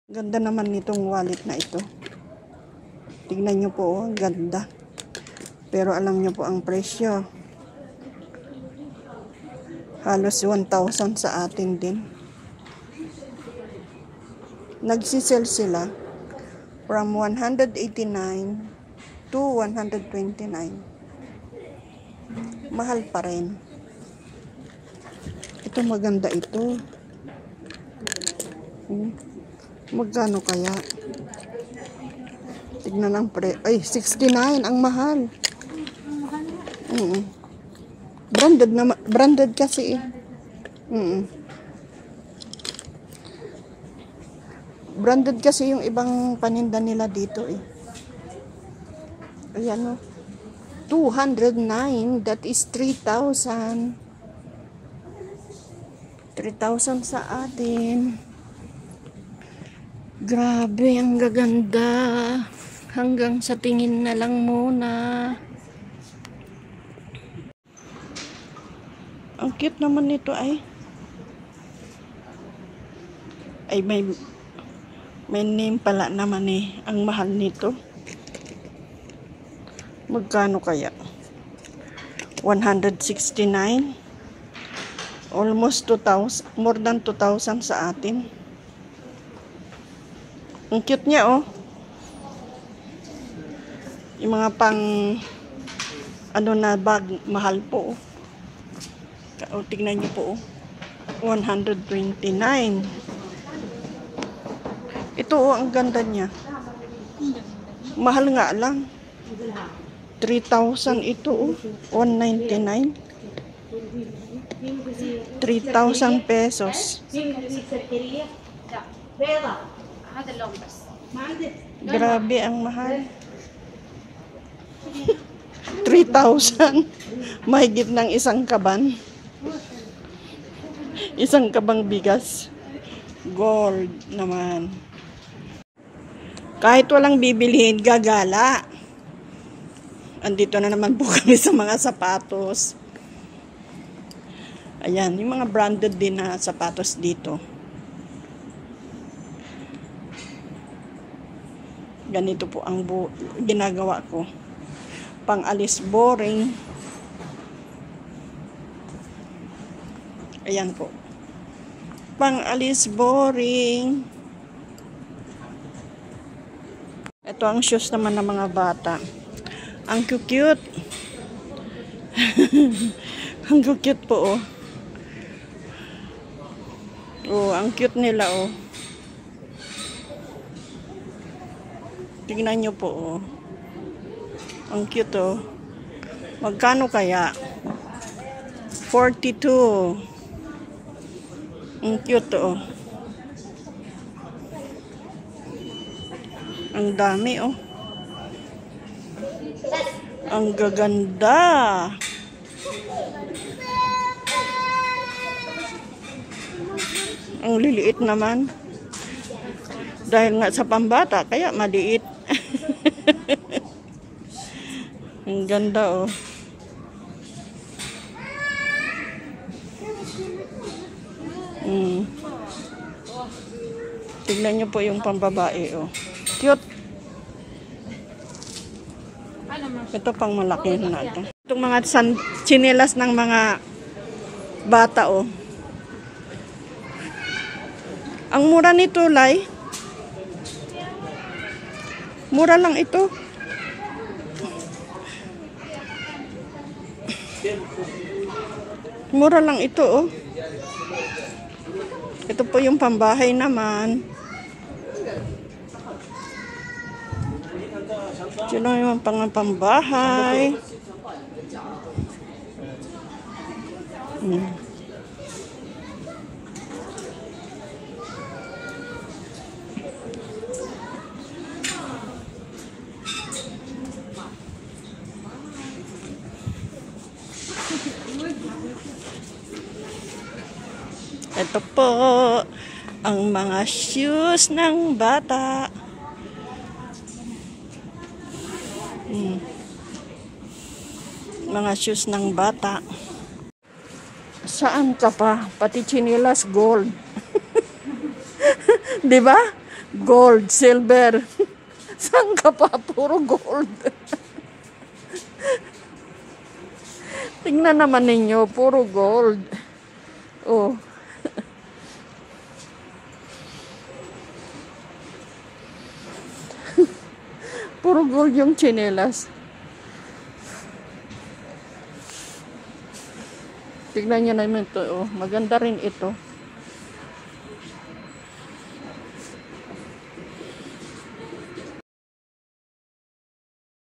Ganda naman nitong wallet na ito. Tignan nyo po, ang ganda. Pero alam nyo po ang presyo. Halos 1,000 sa atin din. Nagsisell sila from 189 to 129. Mahal pa rin. Ito maganda ito. Magkano kaya? Tignan ang ay 69 ang mahal. Branded na, branded kasi eh. Branded kasi yung ibang paninda nila dito eh. Ayan o. 209, that is 3,000. 3,000 sa atin. Grabe, ang gaganda. Hanggang sa tingin na lang muna. Ang cute naman nito ay may name pala naman eh. Ang mahal nito. Magkano kaya? 169. Almost 2,000. More than 2,000 sa atin. Ang cute niya oh. Yung mga pang ano na bag, mahal po oh. O, tignan niyo po oh. 129. Ito oh, ang ganda niya. Mahal nga lang. 3,000 ito oh. 199. 3,000 pesos. Grabe ang mahal. 3,000. Mahigit ng isang kaban. Isang kabang bigas. Gold naman. Kahit walang bibilihin, gagala. Andito na naman po kami sa mga sapatos. Ayan, yung mga branded din na sapatos dito. Ganito po ang ginagawa ko. Pang-alis boring. Ayan po. Pang-alis boring. Ito ang shoes naman ng mga bata. Ang cute. Ang cute po oh. Oh, ang cute nila oh. Tingnan nyo po oh. Ang cute oh. Magkano kaya? 42. Ang cute oh. Ang dami oh. Ang gaganda. Ang liliit naman. Dahil nga sa pambata, kaya maliit. Ang ganda oh. Tignan nyo po yung pambabae oh. Cute. Ito pang malaki na ito. Itong mga chinelas ng mga bata oh. Ang mura nito, Lai. Mura lang ito. Mura lang ito oh. Ito po yung pambahay naman. Sino yung pambahay? Ito po ang mga shoes ng bata. Mga shoes ng bata. Saan ka pa? Pati chinelas gold. 'Di ba? Gold, silver. Saan ka pa? Puro gold. Tingnan naman ninyo, puro gold. Oh. Puro gold yung tsinelas. Tignan nyo naman ito. Oh. Maganda rin ito.